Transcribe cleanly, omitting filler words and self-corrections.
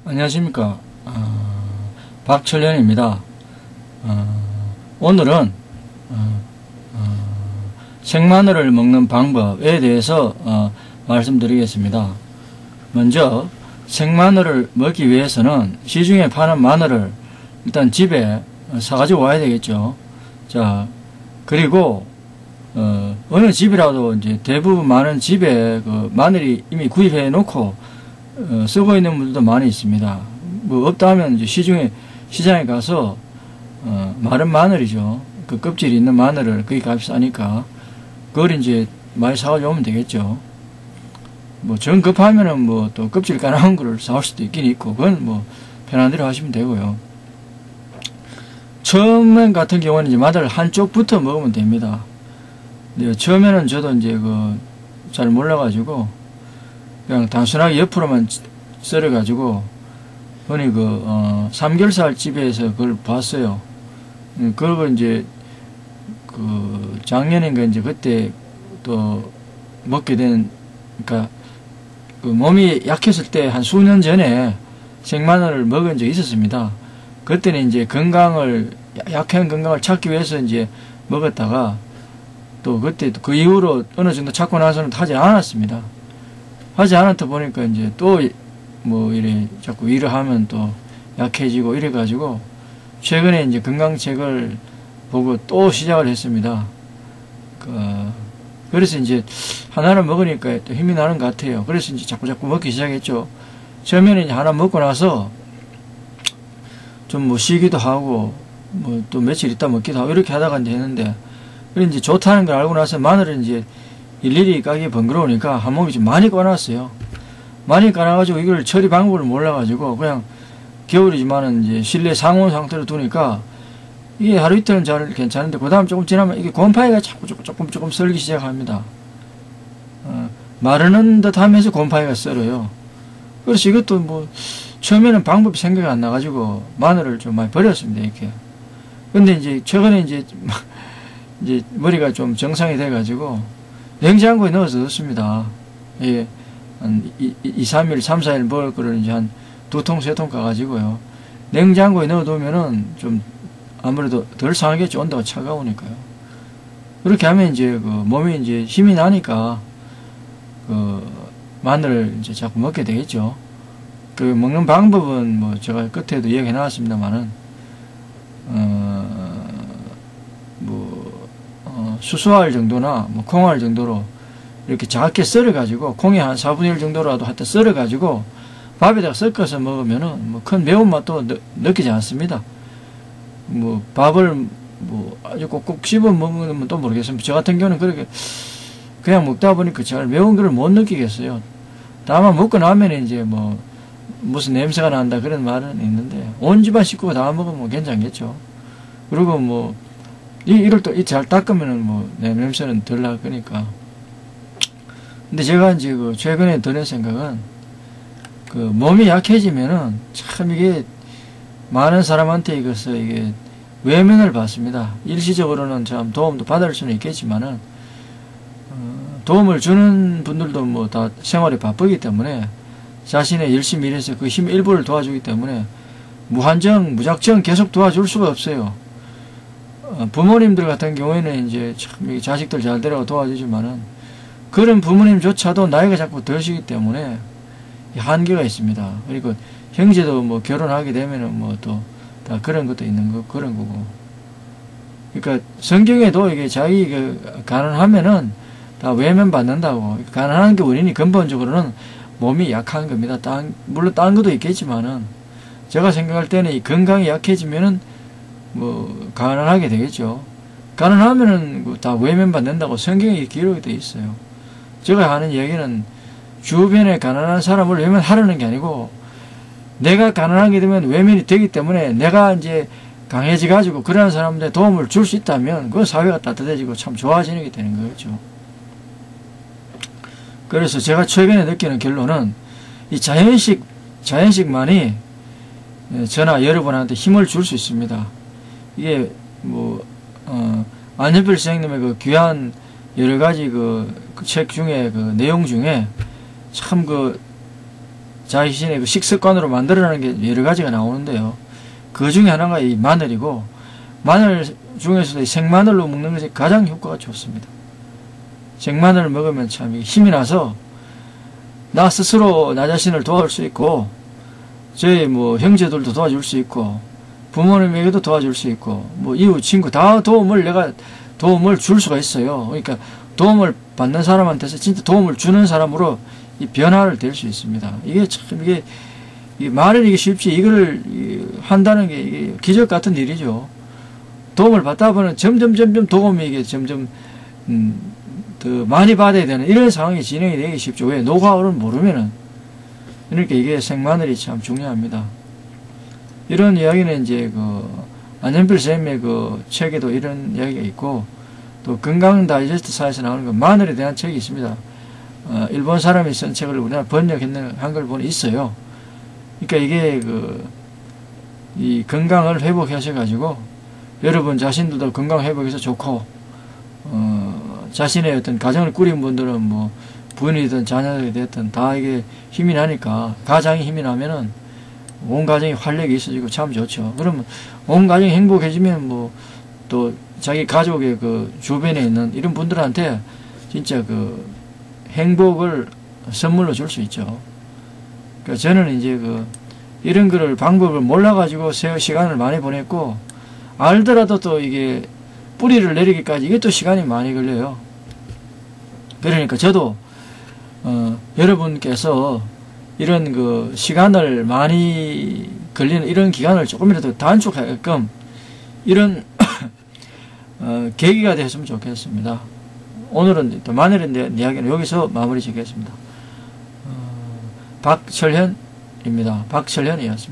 안녕하십니까. 박철련입니다. 오늘은 생마늘을 먹는 방법에 대해서 말씀드리겠습니다. 먼저 생마늘을 먹기 위해서는 시중에 파는 마늘을 일단 집에 사가지고 와야 되겠죠. 자, 그리고 어느 집이라도 이제 대부분 많은 집에 그 마늘이 이미 구입해 놓고 쓰고 있는 분들도 많이 있습니다. 뭐 없다 하면 이제 시장에 가서 마른 마늘이죠. 그 껍질이 있는 마늘을 그게 값이 싸니까 그걸 이제 많이 사가지고 오면 되겠죠. 뭐 정 급하면은 뭐 또 껍질 까나운 거를 사올 수도 있긴 있고 그건 뭐 편한 대로 하시면 되고요. 처음 같은 경우는 이제 마늘 한쪽부터 먹으면 됩니다. 네, 처음에는 저도 이제 잘 몰라가지고 그냥 단순하게 옆으로만 썰어가지고 흔히 삼겹살 집에서 그걸 봤어요. 그걸 이제 작년인가 이제 그때 또 먹게 된, 그러니까 몸이 약했을 때 한 수년 전에 생마늘을 먹은 적이 있었습니다. 그때는 이제 약한 건강을 찾기 위해서 이제 먹었다가 또 그때 그 이후로 어느 정도 찾고 나서는 하지 않았습니다. 하지 않았다 보니까 이제 또 뭐 이래 자꾸 일을 하면 또 약해지고 이래가지고 최근에 이제 건강책을 보고 또 시작을 했습니다. 그래서 이제 하나를 먹으니까 또 힘이 나는 것 같아요. 그래서 이제 자꾸 먹기 시작했죠. 처음에는 이제 하나 먹고 나서 좀 뭐 쉬기도 하고 뭐 또 며칠 있다 먹기도 하고 이렇게 하다가 이제 했는데 그래 이제 좋다는 걸 알고 나서 마늘은 이제 일일이 까기 번거로우니까 한 몸이 좀 많이 까놨어요. 많이 까놔가지고 이걸 처리 방법을 몰라가지고 그냥 겨울이지만은 이제 실내 상온 상태로 두니까 이게 하루 이틀은 잘 괜찮은데 그 다음 조금 지나면 이게 곰팡이가 자꾸 조금 썰기 시작합니다. 마르는 듯 하면서 곰팡이가 썰어요. 그래서 이것도 뭐 처음에는 방법이 생각이 안 나가지고 마늘을 좀 많이 버렸습니다. 이렇게. 근데 이제 최근에 이제 머리가 좀 정상이 돼가지고 냉장고에 넣어서 넣습니다. 예, 한 3일, 4일 먹을 거를 이제 한 2통, 3통 가가지고요. 냉장고에 넣어두면은 좀 아무래도 덜 상하겠죠. 온도가 차가우니까요. 그렇게 하면 이제 몸이 이제 힘이 나니까 마늘을 이제 자꾸 먹게 되겠죠. 먹는 방법은 뭐 제가 끝에도 이야기 해놨습니다만은, 수수알 정도나 뭐 콩알 정도로 이렇게 작게 썰어가지고 콩이 한 4분의 1 정도라도 하여튼 썰어가지고 밥에다가 섞어서 먹으면은 뭐 큰 매운맛도 느끼지 않습니다. 뭐 밥을 뭐 아주 꼭꼭 씹어 먹으면 또 모르겠습니다. 저 같은 경우는 그렇게 그냥 먹다 보니까 잘 매운 거를 못 느끼겠어요. 다만 먹고 나면 이제 뭐 무슨 냄새가 난다 그런 말은 있는데 온 집안 식구가 다 먹으면 괜찮겠죠. 그리고 뭐 이걸 또 잘 닦으면은 뭐 냄새는 덜 날 거니까. 근데 제가 이제 최근에 드는 생각은 몸이 약해지면은 참 이게 많은 사람한테 이게 외면을 받습니다. 일시적으로는 참 도움도 받을 수는 있겠지만은 도움을 주는 분들도 뭐 다 생활이 바쁘기 때문에 자신의 열심히 일해서 그 힘 일부를 도와주기 때문에 무작정 계속 도와줄 수가 없어요. 부모님들 같은 경우에는 이제 참 자식들 잘 되라고 도와주지만은 그런 부모님조차도 나이가 자꾸 드시기 때문에 한계가 있습니다. 그리고 형제도 뭐 결혼하게 되면은 뭐 또 다 그런 것도 있는 그런 거고. 그러니까 성경에도 이게 자기가 가난하면은 다 외면받는다고. 가난한 게 원인이 근본적으로는 몸이 약한 겁니다. 물론 딴 것도 있겠지만은 제가 생각할 때는 이 건강이 약해지면은 뭐 가난하게 되겠죠. 가난하면은 다 외면받는다고 성경에 기록이 되어 있어요. 제가 하는 얘기는 주변에 가난한 사람을 외면하려는 게 아니고 내가 가난하게 되면 외면이 되기 때문에 내가 이제 강해져가지고 그런 사람들의 도움을 줄 수 있다면 그 사회가 따뜻해지고 참 좋아지게 되는 거겠죠. 그래서 제가 최근에 느끼는 결론은 이 자연식만이 저나 여러분한테 힘을 줄 수 있습니다. 이게 안현필 선생님의 귀한 여러 가지 책 중에 내용 중에 참 자신의 그 식습관으로 만들어내는 게 여러 가지가 나오는데요. 그 중에 하나가 이 마늘이고, 마늘 중에서도 이 생마늘로 먹는 것이 가장 효과가 좋습니다. 생마늘을 먹으면 참 힘이 나서 나 스스로 나 자신을 도와줄 수 있고, 저희 뭐 형제들도 도와줄 수 있고, 부모님에게도 도와줄 수 있고, 뭐 이웃 친구 다 내가 도움을 줄 수가 있어요. 그러니까 도움을 받는 사람한테서 진짜 도움을 주는 사람으로 이 변화를 될 수 있습니다. 이게 참 말은 이게 쉽지 이거를 한다는 게 이게 기적 같은 일이죠. 도움을 받다 보면 점점 도움이 이게 점점 더 많이 받아야 되는 이런 상황이 진행이 되기 쉽죠. 왜? 노하우를 모르면은. 그러니까 이게 생마늘이 참 중요합니다. 이런 이야기는 이제 안현필 선생님의 그 책에도 이런 이야기가 있고, 또 건강 다이제스트사에서 나오는 그 마늘에 대한 책이 있습니다. 일본 사람이 쓴 책을 우리나라 번역했는 한글 본이 있어요. 그러니까 이게 이 건강을 회복하셔가지고 여러분 자신들도 건강 회복해서 좋고, 자신의 어떤 가정을 꾸린 분들은 뭐 부인이든 자녀들이 됐든 다 이게 힘이 나니까, 가장이 힘이 나면은 온 가정이 활력이 있어지고 참 좋죠. 그러면 온 가정이 행복해지면 뭐 또 자기 가족의 그 주변에 있는 이런 분들한테 진짜 그 행복을 선물로 줄 수 있죠. 그러니까 저는 이제 이런 거를 방법을 몰라가지고 시간을 많이 보냈고, 알더라도 또 이게 뿌리를 내리기까지 이게 또 시간이 많이 걸려요. 그러니까 저도 여러분께서 이런 시간을 많이 걸리는 이런 기간을 조금이라도 단축하게끔 이런 계기가 됐으면 좋겠습니다. 오늘은 또 마늘에 대한 이야기는 여기서 마무리 짓겠습니다. 박철현입니다. 박철현이었습니다.